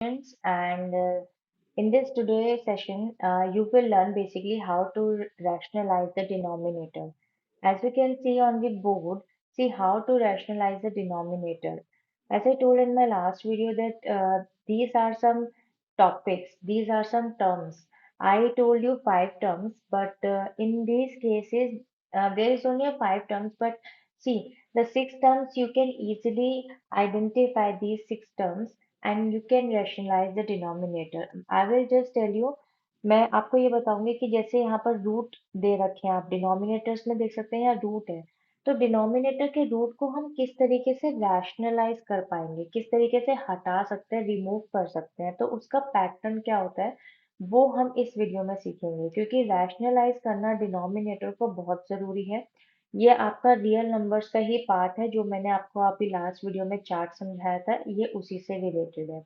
And in this today session, you will learn basically how to rationalize the denominator. As you can see on the board, see how to rationalize the denominator. As I told in my last video that these are some topics, these are some terms. I told you five terms, but in these cases, there is only a five terms, but see, the six terms you can easily identify these six terms and you can rationalize the denominator. I will just tell you, मैं आपको ये बताऊंगी कि जैसे यहाँ पर root दे रखे हैं, आप डिनोमिनेटर्स में देख सकते हैं यहाँ रूट है, तो डिनोमिनेटर के रूट को हम किस तरीके से रैशनलाइज कर पाएंगे, किस तरीके से हटा सकते हैं, रिमूव कर सकते हैं, तो उसका पैटर्न क्या होता है वो हम इस वीडियो में सीखेंगे, क्योंकि रैशनलाइज करना डिनोमिनेटर को बहुत जरूरी है। ये आपका रियल नंबर्स का ही पार्ट है, जो मैंने आपको अभी लास्ट वीडियो में चार्ट समझाया था, ये उसी से रिलेटेड है।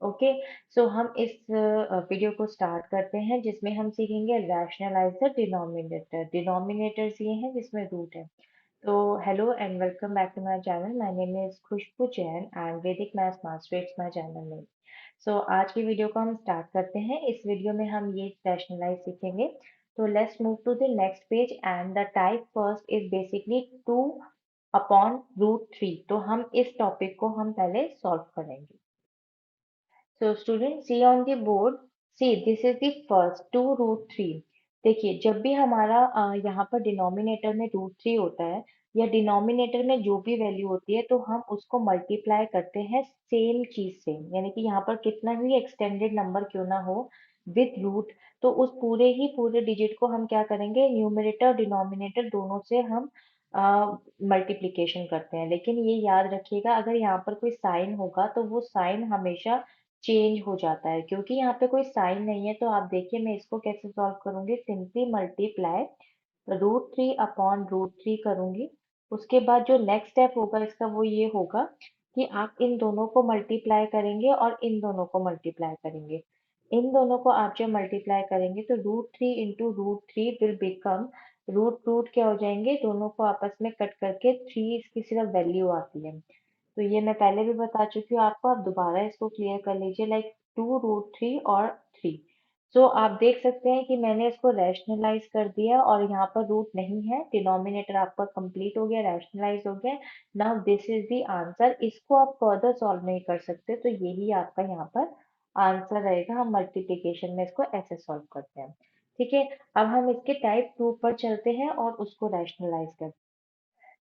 ओके, सो हम इस वीडियो को स्टार्ट करते हैं, जिसमें हम सीखेंगे रैशनलाइज द डिनोमिनेटर। डिनोमिनेटर्स ये हैं जिसमें रूट है। तो hello and welcome back to my channel. My name is Khushboo Jain and Vedic maths master, it's my channel name. So आज की वीडियो को हम स्टार्ट करते हैं। इस वीडियो में हम ये रैशनलाइज सीखेंगे। तो let's move to the next page and the type first is basically 2 upon root 3। तो हम इस टॉपिक को हम पहले सॉल्व करेंगे। So students, see on the board, see this is the first 2 root 3। देखिए जब भी हमारा यहाँ पर डिनोमिनेटर में रूट 3 होता है या डिनोमिनेटर में जो भी वैल्यू होती है, तो हम उसको मल्टीप्लाई करते हैं सेम चीज से, यानी कि यहाँ पर कितना भी एक्सटेंडेड नंबर क्यों ना हो विद रूट, तो उस पूरे डिजिट को हम क्या करेंगे, न्यूमरेटर और डिनोमिनेटर दोनों से हम मल्टीप्लीकेशन करते हैं। लेकिन ये याद रखिएगा, अगर यहाँ पर कोई साइन होगा तो वो साइन हमेशा चेंज हो जाता है, क्योंकि यहाँ पे कोई साइन नहीं है। तो आप देखिए मैं इसको कैसे सॉल्व करूंगी, simply multiply root 3 upon root 3 करूंगी। उसके बाद जो नेक्स्ट स्टेप होगा इसका वो ये होगा कि आप इन दोनों को मल्टीप्लाई करेंगे और इन दोनों को मल्टीप्लाई करेंगे। इन दोनों को आप जब मल्टीप्लाई करेंगे तो root 3 into root 3 will become root root क्या हो जाएंगे, दोनों को आपस में कट करके 3 इसकी सिर्फ वैल्यू आती है। तो ये मैं पहले भी बता चुकी हूँ आपको, आप दोबारा इसको क्लियर कर लीजिए, लाइक 2 रूट 3 और 3। सो आप देख सकते हैं कि मैंने इसको रैशनलाइज कर दिया और यहाँ पर रूट नहीं है, डिनोमिनेटर आपका कंप्लीट हो गया, रैशनलाइज हो गया। Now this is the answer. इसको आप फर्दर सॉल्व नहीं कर सकते, तो यही आपका यहाँ पर आंसर रहेगा। हम मल्टीप्लीकेशन में इसको ऐसे सॉल्व करते हैं। ठीक है, अब हम इसके टाइप 2 पर चलते हैं और उसको रैशनलाइज करते हैं।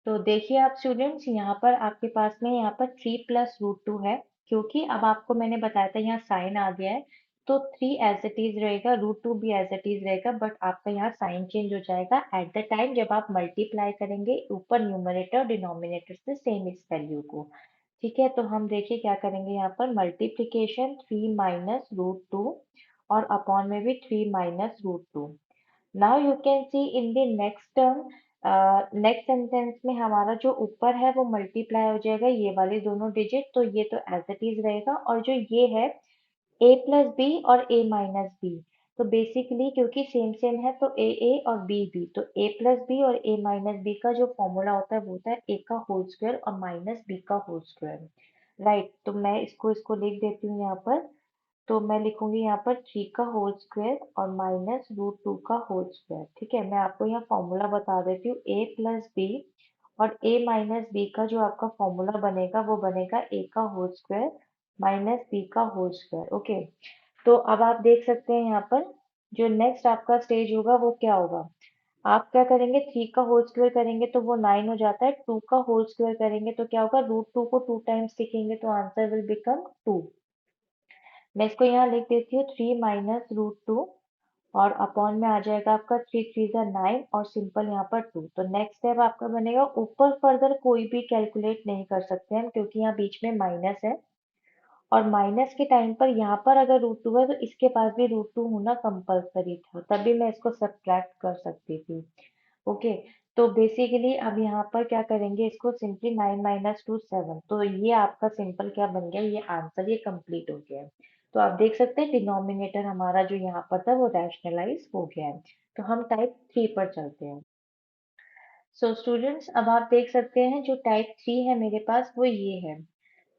तो देखिए आप स्टूडेंट्स, यहाँ पर आपके पास में यहाँ पर 3 प्लस रूट 2 है, क्योंकि अब आपको मैंने बताया था यहाँ साइन आ गया है, तो 3 एज इट इज रहेगा, रूट 2 भी एज इट इज रहेगा, बट आपका यहाँ साइन चेंज हो जाएगा एट द टाइम जब आप मल्टीप्लाई करेंगे ऊपर न्यूमरेटर और डिनोमिनेटर से सेम इस वैल्यू को। ठीक है, तो हम देखिए क्या करेंगे, यहाँ पर मल्टीप्लीकेशन 3 माइनस रूट 2 और अपॉन में भी 3 minus root 2। Now you can see in the next term, next sentence में हमारा जो ऊपर है वो मल्टीप्लाई हो जाएगा, ये वाले दोनों डिजिट, तो ये तो एज इट इज रहेगा। और जो ये है ए प्लस बी और ए माइनस बी, तो बेसिकली क्योंकि सेम सेम है तो ए और बी, तो ए प्लस बी और ए माइनस बी का जो फॉर्मूला होता है वो होता है ए का होल स्क्वायर और माइनस बी का होल स्क्वायर। राइट, तो मैं इसको इसको लिख देती हूँ यहाँ पर। तो मैं लिखूंगी यहाँ पर 3 का होल स्क्वायर और माइनस रूट 2 का होल स्क्वायर। ठीक है, मैं आपको यहाँ फॉर्मूला बता देती हूँ, ए प्लस बी और ए माइनस बी का जो आपका फॉर्मूला बनेगा वो बनेगा ए का होल स्क्वायर माइनस बी का होल स्क्वायर। ओके, तो अब आप देख सकते हैं यहाँ पर जो नेक्स्ट आपका स्टेज होगा वो क्या होगा। आप क्या करेंगे, 3 का होल स्क्वायर करेंगे तो वो 9 हो जाता है, 2 का होल स्क्वायर करेंगे तो क्या होगा, रूट 2 को 2 टाइम्स लिखेंगे तो आंसर विल बिकम 2। मैं इसको यहाँ लिख देती हूँ 3 माइनस रूट 2 और अपॉन में आ जाएगा आपका 3 3 जा 9 और सिंपल यहाँ पर 2। तो नेक्स्ट स्टेप आपका बनेगा, ऊपर फर्दर कोई भी कैलकुलेट नहीं कर सकते हम, क्योंकि यहाँ बीच में माइनस है और माइनस के टाइम पर यहाँ पर अगर रूट 2 है तो इसके पास भी रूट 2 होना कंपलसरी था, तभी मैं इसको सब्ट्रैक्ट कर सकती थी। ओके, तो बेसिकली अब यहाँ पर क्या करेंगे, इसको सिंपली 9 माइनस 2 7, तो ये आपका सिंपल क्या बन गया, ये आंसर ये कंप्लीट हो गया है। तो आप देख सकते हैं डिनोमिनेटर हमारा जो यहाँ पर था वो रैशनलाइज हो गया है। तो हम टाइप 3 पर चलते हैं। सो स्टूडेंट्स, अब आप देख सकते हैं जो टाइप 3 है मेरे पास वो ये है।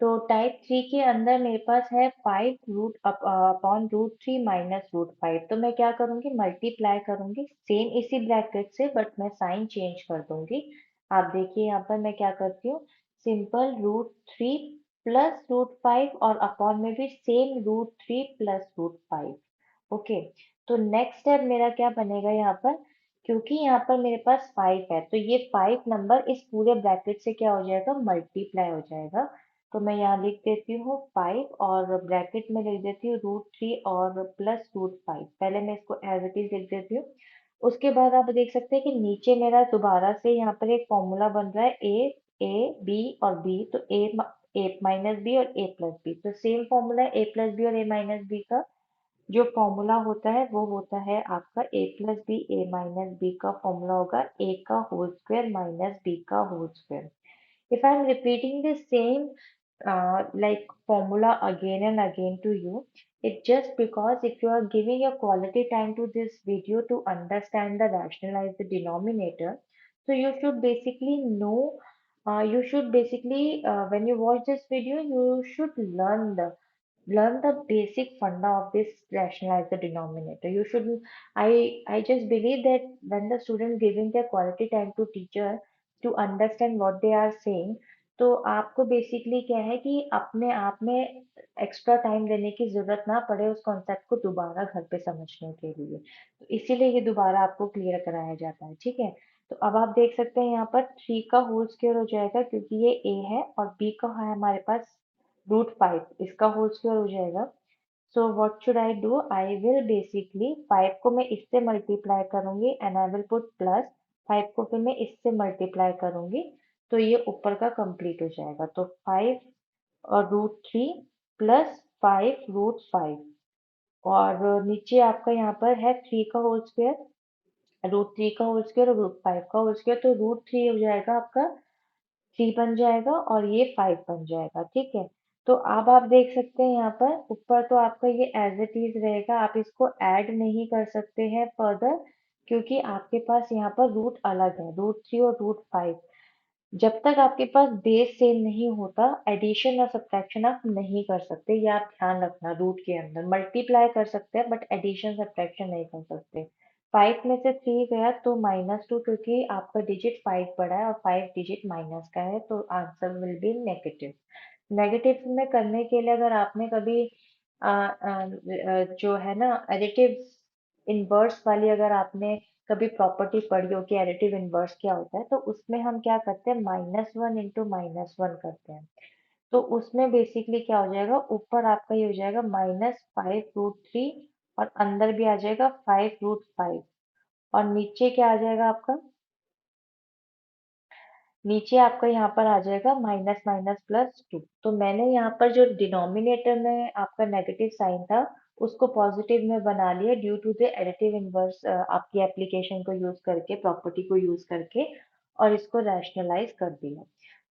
तो टाइप 3 के अंदर मेरे पास है 5 root upon root 3 minus root 5। तो मैं क्या करूंगी, मल्टीप्लाई करूंगी सेम इसी ब्रैकेट से, बट मैं साइन चेंज कर दूंगी। आप देखिए यहाँ पर मैं क्या करती हूँ, सिंपल रूट 3 प्लस रूट 5 और अपॉन में भी same root 3 plus root 5। Okay, तो नेक्स्ट स्टेप मेरा क्या बनेगा यहाँ पर, क्योंकि यहाँ पर मेरे पास 5 है तो ये 5 नंबर इस पूरे ब्रैकेट से क्या हो जाएगा, मल्टीप्लाई हो जाएगा। तो मैं यहाँ लिख देती हूँ 5 और ब्रैकेट में लिख देती हूँ रूट 3 और प्लस रूट 5। पहले मैं इसको एज इट इज लिख देती हूँ। उसके बाद आप देख सकते हैं कि नीचे मेरा दोबारा से यहाँ पर एक फॉर्मूला बन रहा है, ए बी और बी। तो ए माइनस बी और ए प्लस बी, तो सेम फॉर्मूला है ए प्लस बी और ए माइनस बी का। जो फॉर्मूला होता है वो होता है आपका A plus B, A minus B का फॉर्मूला होगा ए का होल स्क्वायर माइनस बी का whole square. If I'm repeating the same like formula again and again to you, it's just because if you are giving a quality time to this video to understand the rationalize the denominator, so you should basically know, you should basically when you watch this video, you should learn the basic funda of this rationalize the denominator. You should, I just believe that when the student giving their quality time to teacher to understand what they are saying, तो आपको basically क्या है कि अपने आप में extra time देने की जरूरत ना पड़े उस कॉन्सेप्ट को दोबारा घर पे समझने के लिए। तो इसीलिए ये दोबारा आपको क्लियर कराया जाता है, ठीक है। तो अब आप देख सकते हैं यहाँ पर 3 का होल स्क्वायर हो जाएगा, क्योंकि ये a है और b का है हमारे पास रूट 5, इसका होल स्क्वायर हो जाएगा। So what should I do, I will basically 5 को मैं इससे मल्टीप्लाई करूंगी and I will put plus 5 को फिर मैं इससे मल्टीप्लाई करूंगी, तो ये ऊपर का कंप्लीट हो जाएगा। तो 5 और रूट 3 प्लस 5 रूट 5, और नीचे आपका यहाँ पर है 3 का होल स्क्वायर, रूट 3 का होल स्क्वायर और रूट 5 का होल स्क्वायर। तो रूट 3 हो जाएगा आपका 3 बन जाएगा और ये 5 बन जाएगा, ठीक है। तो अब आप देख सकते हैं यहाँ पर ऊपर तो आपका ये एज इट इज रहेगा, आप इसको ऐड नहीं कर सकते हैं फर्दर, क्योंकि आपके पास यहाँ पर रूट अलग है, रूट 3 और रूट 5। जब तक आपके पास बेस सेम नहीं होता, एडिशन और सब्ट्रैक्शन आप नहीं कर सकते, ये आप ध्यान रखना। रूट के अंदर मल्टीप्लाई कर सकते हैं बट एडिशन सब्ट्रैक्शन नहीं कर सकते। 5 में से 3 गया तो -2, क्योंकि आपका डिजिट 5 बड़ा है और 5 डिजिट माइनस का है, तो answer will be negative. Negative में करने के लिए अगर आपने कभी जो है ना एडिटिव इनवर्स वाली, अगर आपने कभी प्रॉपर्टी पढ़ी हो कि एडिटिव इनवर्स क्या होता है, तो उसमें हम क्या करते हैं, -1 इंटू -1 करते हैं। तो उसमें बेसिकली क्या हो जाएगा, ऊपर आपका ये हो जाएगा -5 रूट 3 और अंदर भी आ जाएगा 5 रूट 5, और नीचे क्या आ जाएगा आपका, नीचे आपका यहाँ पर आ जाएगा माइनस माइनस प्लस 2। तो मैंने यहाँ पर जो डिनोमिनेटर में आपका नेगेटिव साइन था उसको पॉजिटिव में बना लिया due to the additive inverse आपकी एप्लीकेशन को यूज करके, प्रॉपर्टी को यूज करके, और इसको रैशनलाइज कर दिया।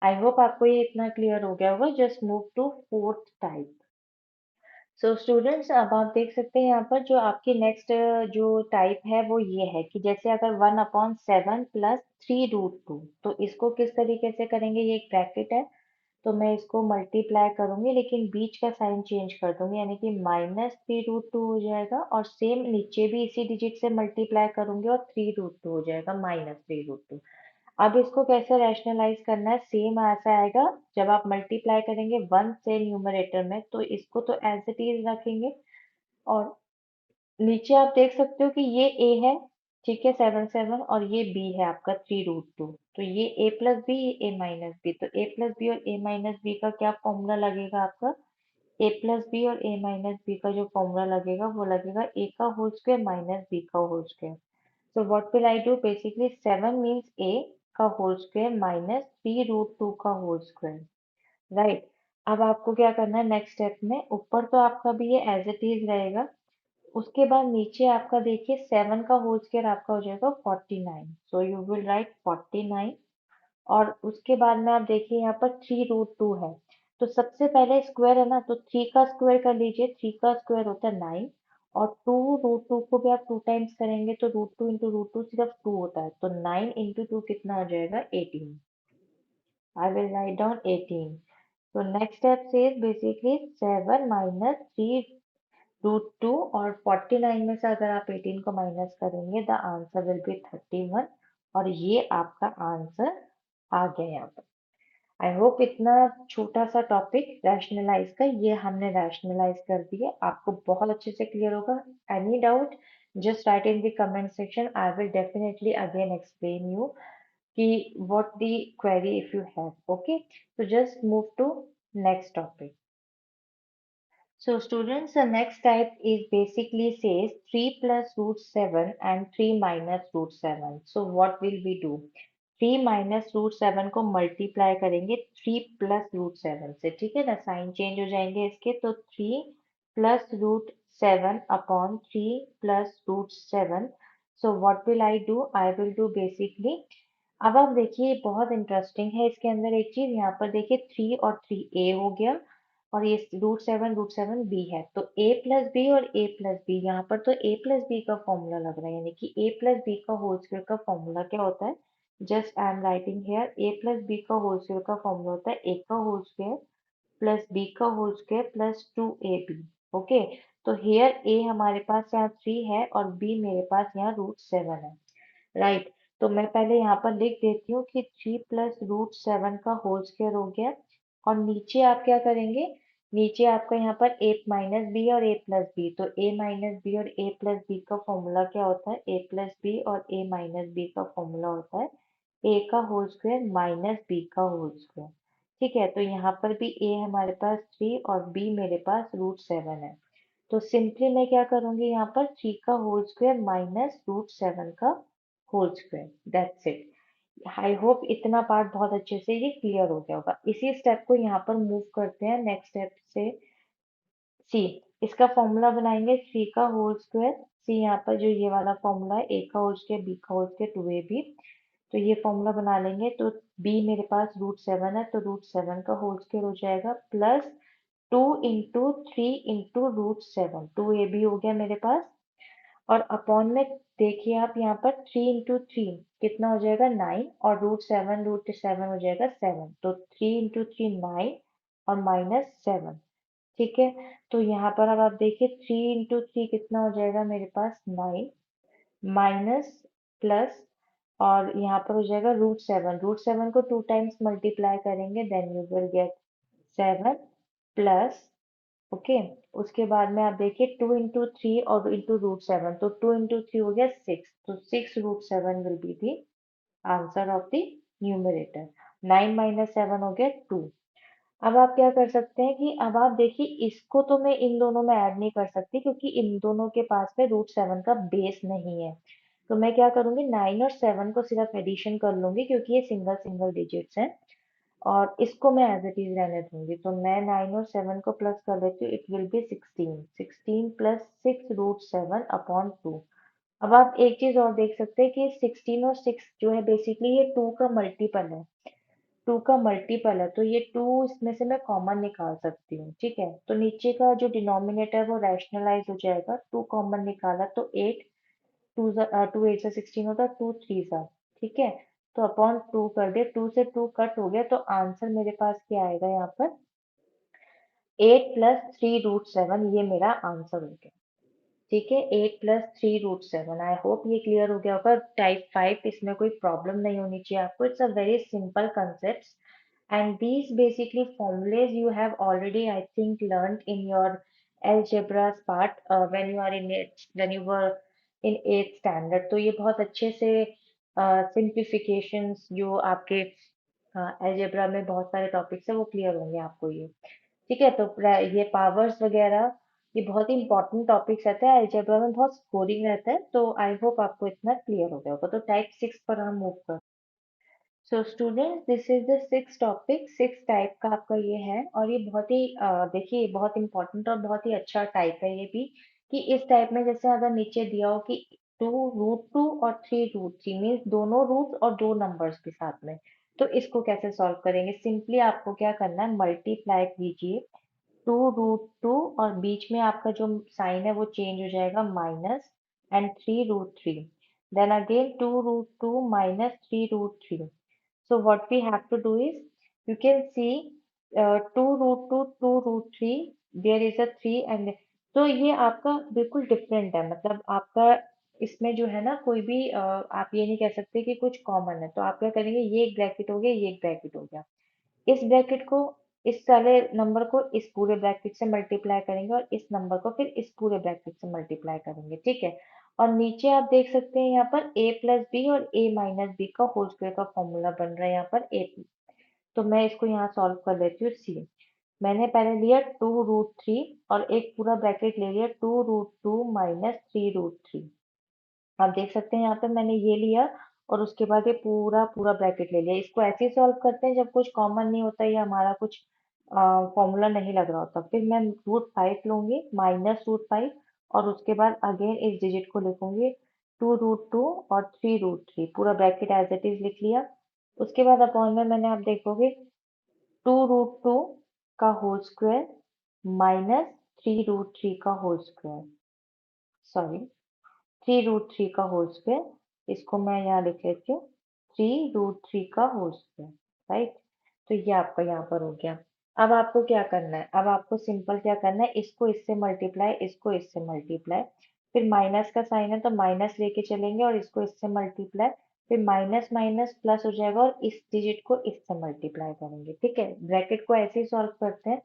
आई होप आपको ये इतना क्लियर हो गया होगा। Just move to fourth type. So students, अब आप देख सकते हैं यहाँ पर जो आपकी नेक्स्ट जो टाइप है वो ये है कि जैसे अगर 1/7 प्लस 3 रूट 2, तो इसको किस तरीके से करेंगे, ये एक ब्रैकेट है तो मैं इसको मल्टीप्लाई करूंगी लेकिन बीच का साइन चेंज कर दूंगी, यानी कि -3 रूट 2 हो जाएगा, और सेम नीचे भी इसी डिजिट से मल्टीप्लाई करूंगी और 3 रूट 2 हो जाएगा -3 रूट 2। अब इसको कैसे रैशनलाइज करना है, सेम ऐसा आएगा। जब आप मल्टीप्लाई करेंगे 1 से न्यूमरेटर में, तो इसको तो एज इट इज रखेंगे, और नीचे आप देख सकते हो कि ये ए है, ठीक है, 7 7, और ये बी है आपका 3 रूट 2। तो ये ए प्लस बी, ये ए माइनस बी, तो ए प्लस बी और ए माइनस बी का क्या फॉर्मूला लगेगा आपका, ए प्लस बी और ए माइनस बी का जो फॉर्मूला लगेगा वो लगेगा ए का होल स्क्वायर माइनस बी का whole square. So what will I do? Basically 7 means a का होल स्क्वायर माइनस 3 रूट 2 का होल स्क्वायर, राइट। अब आपको क्या करना है नेक्स्ट स्टेप में, ऊपर तो आपका भी ये एज इट इज रहेगा, उसके बाद नीचे आपका देखिए 7 का होल स्क्वायर आपका हो जाएगा 49, सो यू विल राइट 49। और उसके बाद में आप देखिए यहाँ पर 3 रूट 2 है, तो सबसे पहले स्क्वायर है ना, तो 3 का स्क्वायर कर लीजिए, 3 का स्क्वायर होता है 9, और 2 रूट 2 को भी आप 2 टाइम्स करेंगे तो रूट 2 इंटू रूट 2 सिर्फ 2 होता है, तो 9 इंटू 2 कितना हो जाएगा 18। I will write down 18। तो नेक्स्ट स्टेप से बेसिकली 7 माइनस 3 रूट 2 और 49 में से अगर आप 18 को माइनस करेंगे द आंसर विल बी 31 और ये आपका आंसर आ गया यहाँ पर। आई होप इतना छोटा सा टॉपिक रैशनलाइज का ये हमने रैशनलाइज कर दिया, आपको बहुत अच्छे से क्लियर होगा। Any doubt just right in the comment section, I will definitely again explain you कि what the query if you have. Okay, so just move to next topic. So students, the next type is basically says 3 plus root 7 and 3 minus root 7. So what will we do? 3 minus root 7 को multiply करेंगे 3 plus root 7 से, ठीक है ना, sign change हो जाएंगे इसके, तो 3 plus root 7 upon 3 plus root 7. So what will I do? I will do basically, अब आप देखिए बहुत इंटरेस्टिंग है इसके अंदर एक चीज, यहाँ पर देखिए 3 और 3 ए हो गया और ये रूट सेवन बी है, तो ए प्लस बी और ए प्लस बी, यहाँ पर तो ए प्लस बी का फॉर्मूला लग रहा है, यानी कि ए प्लस बी का होल स्क्वायर का फॉर्मूला क्या होता है? Just I am writing here, A plus B का होल स्क्वायर का फॉर्मूला होता है ए का होल स्क्वायर प्लस बी का whole square plus 2ab। Okay, तो हेयर ए हमारे पास यहाँ 3 है और बी मेरे पास यहाँ रूट 7 है, राइट। तो मैं पहले यहाँ पर लिख देती हूँ कि 3 प्लस रूट 7 का होल स्क्वायर हो गया, और नीचे आप क्या करेंगे, नीचे आपका यहाँ पर ए माइनस बी और ए प्लस बी, तो ए माइनस बी और ए प्लस बी का फॉर्मूला क्या होता है? ए प्लस बी और ए माइनस बी का फॉर्मूला होता है ए का होल स्क्वायर माइनस बी का होल स्क्वायर, ठीक है। तो यहाँ पर भी ए हमारे पास 3 और बी मेरे पास रूट 7 है, तो सिंपली मैं क्या करूंगी, यहाँ पर 3 का होल स्क्वायर माइनस रूट 7 का whole square, that's it. I hope इतना पार्ट बहुत अच्छे से ये क्लियर हो गया होगा। इसी स्टेप को यहाँ पर मूव करते हैं नेक्स्ट स्टेप से सी, इसका फॉर्मूला बनाएंगे 3 का होल स्क्वायर, सी यहाँ पर जो ये वाला फॉर्मूला है ए का होल स्क्वायर बी का होल स्क्वायर 2ab, तो ये फॉर्मूला बना लेंगे, तो बी मेरे पास रूट 7 है, तो रूट 7 का होल स्क्वायर हो जाएगा plus 2 into 3 into root 7, 2ab हो गया मेरे पास, और अपॉन में देखिए आप यहाँ पर 3 इंटू 3 कितना हो जाएगा 9, और रूट सेवन हो जाएगा 7, तो 3 इंटू 3 9 और माइनस 7, ठीक है। तो यहाँ पर अब आप देखिए 3 इंटू 3 कितना हो जाएगा मेरे पास 9 माइनस प्लस, और यहाँ पर हो जाएगा रूट सेवन को 2 टाइम्स मल्टीप्लाई करेंगे then you will get 7 plus, okay. उसके बाद में आप देखिए 2 इंटू 3 और इंटू रूट 7, तो 2 इंटू 3 हो गया 6, तो 6 root 7 will be the answer of the numerator. 9 minus 7 हो गया 2। अब आप क्या कर सकते हैं कि अब आप देखिए इसको तो मैं इन दोनों में ऐड नहीं कर सकती क्योंकि इन दोनों के पास में रूट 7 का बेस नहीं है, तो मैं क्या करूंगी 9 और 7 को सिर्फ एडिशन कर लूंगी क्योंकि ये सिंगल सिंगल डिजिट्स हैं, और इसको मैं एज इट इज रहने दूंगी, तो मैं 9 और 7 को प्लस कर लेती हूँ, it will be 16, 16 plus 6 root 7 upon 2। अब आप एक चीज और देख सकते हैं कि 16 और 6 जो है बेसिकली ये 2 का मल्टीपल है, 2 का मल्टीपल है, तो ये 2 इसमें से मैं कॉमन निकाल सकती हूँ, ठीक है। तो नीचे का जो डिनोमिनेटर वो रैशनलाइज हो जाएगा, 2 कॉमन निकाला तो 8, 2 8 16 होता, 2 3 ठीक है। तो अपॉन 2 कर दे, 2 से 2 कट हो गया, तो आंसर मेरे पास क्या आएगा यहाँ पर 8 प्लस 3 रूट 7, ये मेरा आंसर हो गया, ठीक है। 8 प्लस 3 रूट 7, आई होप ये क्लियर हो गया होगा। टाइप 5 इसमें कोई प्रॉब्लम नहीं होनी चाहिए आपको, it's a very simple concepts and these basically formulas you have already I think learned in your algebras part when you are in it, when you were in 8th standard, तो ये बहुत अच्छे से simplifications जो आपके algebra में बहुत सारे टॉपिक्स है वो क्लियर होंगे आपको ये, ठीक है। तो ये पावर्स वगैरह ये बहुत ही इंपॉर्टेंट टॉपिक्स रहता है अलजेब्रा में, बहुत स्कोरिंग रहता है, तो आई होप आपको इतना क्लियर हो गया होगा। तो टाइप 6 पर हम मूव कर, so student this is the 6 topic, 6 type का आपका ये है, और ये बहुत ही देखिए बहुत इंपॉर्टेंट और बहुत ही अच्छा टाइप है ये भी, कि इस टाइप में जैसे अगर नीचे दिया हो कि 2 रूट 2 और 3 रूट 3 मीन्स दोनों रूट और दो नंबर्स के साथ में, तो इसको कैसे सॉल्व करेंगे? सिंपली आपको क्या करना है, मल्टीप्लाई कीजिए 2 रूट 2 और बीच में आपका जो साइन है वो चेंज हो जाएगा minus, and 3 root 3, then again 2 root 2 minus 3 root 3. So what we have to do is, you can see two root three, there is a three and, तो ये आपका बिल्कुल डिफरेंट है, मतलब आपका इसमें जो है ना कोई भी आप ये नहीं कह सकते कि कुछ कॉमन है, तो आप क्या करेंगे, ये एक ब्रैकेट हो गया, ये एक ब्रैकेट हो गया, इस ब्रैकेट को, इस सारे नंबर को इस पूरे ब्रैकेट से मल्टीप्लाई करेंगे और इस नंबर को फिर इस पूरे ब्रैकेट से मल्टीप्लाई करेंगे, ठीक है। और नीचे आप देख सकते हैं यहाँ पर a प्लस बी और a माइनस बी का होल स्क्वायर का फॉर्मूला बन रहा है यहाँ पर a, तो मैं इसको यहाँ सॉल्व कर लेती हूँ। सी, मैंने पहले लिया टू रूट थ्री और एक पूरा ब्रैकेट ले लिया, टू रूट टू माइनस 3√3। आप देख सकते हैं यहाँ पे मैंने ये लिया और उसके बाद ये पूरा पूरा ब्रैकेट ले लिया। इसको ऐसे ही सॉल्व करते हैं जब कुछ कॉमन नहीं होता या हमारा कुछ फॉर्मूला नहीं लग रहा होता। फिर मैं √5 लूंगी, -√5, और उसके बाद अगेन इस डिजिट को लिखूंगी, टू रूट टू और 3√3, पूरा ब्रैकेट एज इट इज लिख लिया। उसके बाद अपॉन में मैंने, आप देखोगे, टू रूट टू का होल स्क्वायर -3√3 का होल स्क्वायर, सॉरी, 3√3 का होल स्क्वायर, इसको मैं यहाँ लिख लेती हूँ, 3√3 का होल स्क्वायर, राइट। तो ये आपका यहाँ पर हो गया। अब आपको क्या करना है, अब आपको सिंपल क्या करना है, इसको इससे मल्टीप्लाई, इसको इससे मल्टीप्लाई, फिर माइनस का साइन है तो माइनस लेके चलेंगे और इसको इससे मल्टीप्लाई, फिर माइनस माइनस प्लस हो जाएगा और इस डिजिट को इससे मल्टीप्लाई करेंगे, ठीक है। ब्रैकेट को ऐसे ही सॉल्व करते हैं,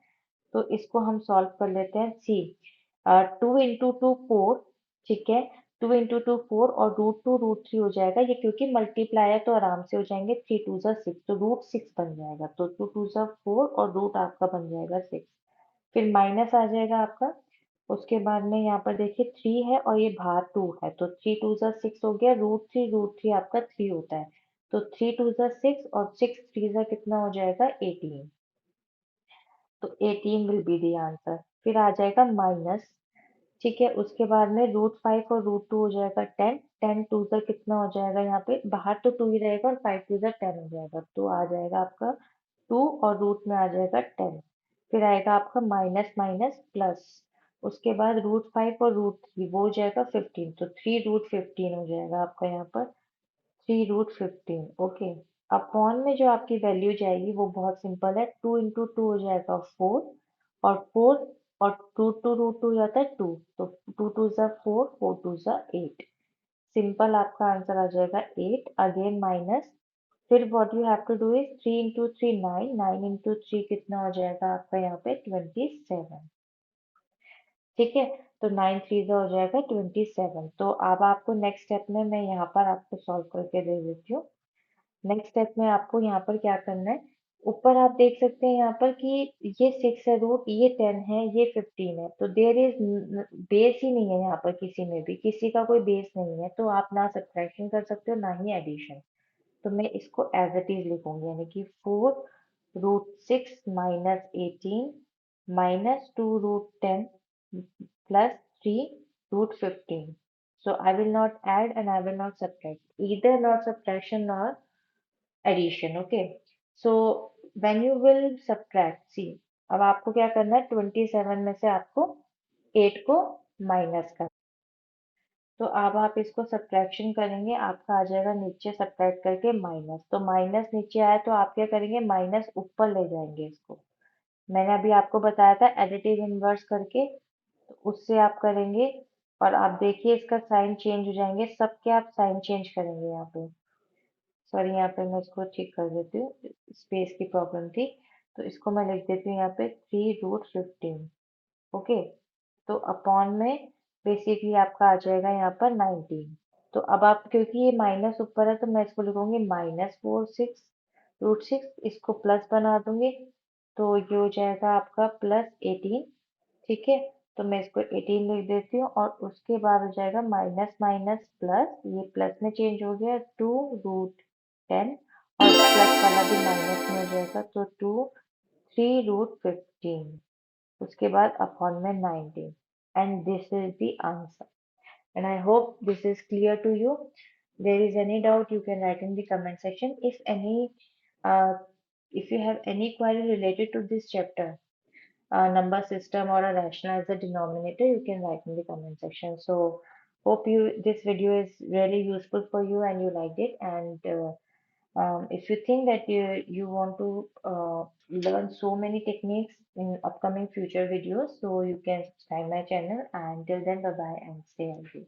तो इसको हम सॉल्व कर लेते हैं। सी, 2 × 2 4, ठीक है, 2 × 2 4 और √2 √3 हो जाएगा, ये क्योंकि मल्टीप्लाई है तो आराम से हो जाएंगे, 3 2 6, तो √6 बन जाएगा, तो 2 2 4 और रूट आपका बन जाएगा 6, फिर माइनस आ जाएगा आपका। उसके बाद में यहाँ पर देखिए 3 है और ये बाहर 2 है, तो 3 2 6 हो गया, √3 आपका 3 होता है, तो 3 2 6 और 6 3 कितना हो जाएगा, 18, तो 18 विल बी दी आंसर। फिर आ जाएगा माइनस, ठीक है, उसके बाद में √5 और √2 हो जाएगा 10, 10 2 कितना हो जाएगा, यहाँ पे बाहर तो 2 ही रहेगा और 5 2 10 हो जाएगा, तो आ जाएगा आपका 2 और रूट में आ जाएगा 10, फिर आएगा आपका माइनस माइनस प्लस, उसके बाद √5 और √3 वो हो जाएगा 15, तो 3√15 हो जाएगा आपका यहाँ पर, 3√15, ओके। अपॉन में जो आपकी वैल्यू जाएगी वो बहुत सिंपल है, 2 × 2 हो जाएगा 4, और 4 और 2 2 हो जाता है 2, तो 2 2 4, 4 2 8, सिंपल आपका आंसर आ जाएगा 8, अगेन माइनस, फिर what you have to do is 3 × 3 9, 9 × 3 कितना हो जाएगा आपका यहाँ पे 27, ठीक है, तो 9 3 हो जाएगा 27। तो अब आपको नेक्स्ट स्टेप में मैं यहाँ पर आपको सॉल्व करके दे देती हूँ। नेक्स्ट स्टेप में आपको यहाँ पर क्या करना है, ऊपर आप देख सकते हैं यहाँ पर कि ये 6 है रूट, ये 10 है, ये 15 है, तो देर इज बेस ही नहीं है यहाँ पर, किसी में भी किसी का कोई बेस नहीं है, तो आप ना सब्ट्रैक्शन कर सकते हो ना ही एडिशन, तो मैं इसको एज इट इज लिखूंगी, यानी कि 4 √6 - 18 -2 √10 +3 √15, so I will not add and I will not subtract, either not subtraction nor addition, okay, so when you will subtract, see, अब आपको क्या करना है, 27 में से आपको 8 को माइनस करना, तो अब आप इसको सब्ट्रैक्शन करेंगे, आपका आ जाएगा नीचे सब्ट्रैक्ट करके माइनस, तो माइनस नीचे आया तो आप क्या करेंगे, माइनस ऊपर ले जाएंगे इसको, मैंने अभी आपको बताया था एडिटिव इनवर्स करके, तो उससे आप करेंगे, और आप देखिए इसका साइन चेंज हो जाएंगे, सबके आप साइन चेंज करेंगे यहाँ पे, सॉरी यहाँ पे मैं इसको ठीक कर देती हूँ, स्पेस की प्रॉब्लम थी, तो इसको मैं लिख देती हूँ यहाँ पे 3 √15, ओके, तो अपॉन में बेसिकली आपका आ जाएगा यहाँ पर 19, तो अब आप क्योंकि ये माइनस ऊपर है तो मैं इसको लिखूंगी -4 6 √6, इसको प्लस बना दूंगी, तो ये हो जाएगा आपका +18, ठीक है, तो मैं इसको 18 लिख देती हूँ, और उसके बाद हो जाएगा माइनस माइनस प्लस, ये प्लस में चेंज हो गया, 2 √10, और प्लस वाला भी माइनस में हो जाएगा, तो 3 √15, उसके बाद अपॉन में 19, and this is the answer, and I hope this is clear to you. There is any doubt you can write in the comment section. Uh, if you have any query related to this chapter, number system or a rational as a denominator, you can write in the comment section. So hope you this video is really useful for you and you liked it, and If you think that you want to learn so many techniques in upcoming future videos, so you can subscribe my channel. And till then, bye bye and stay healthy.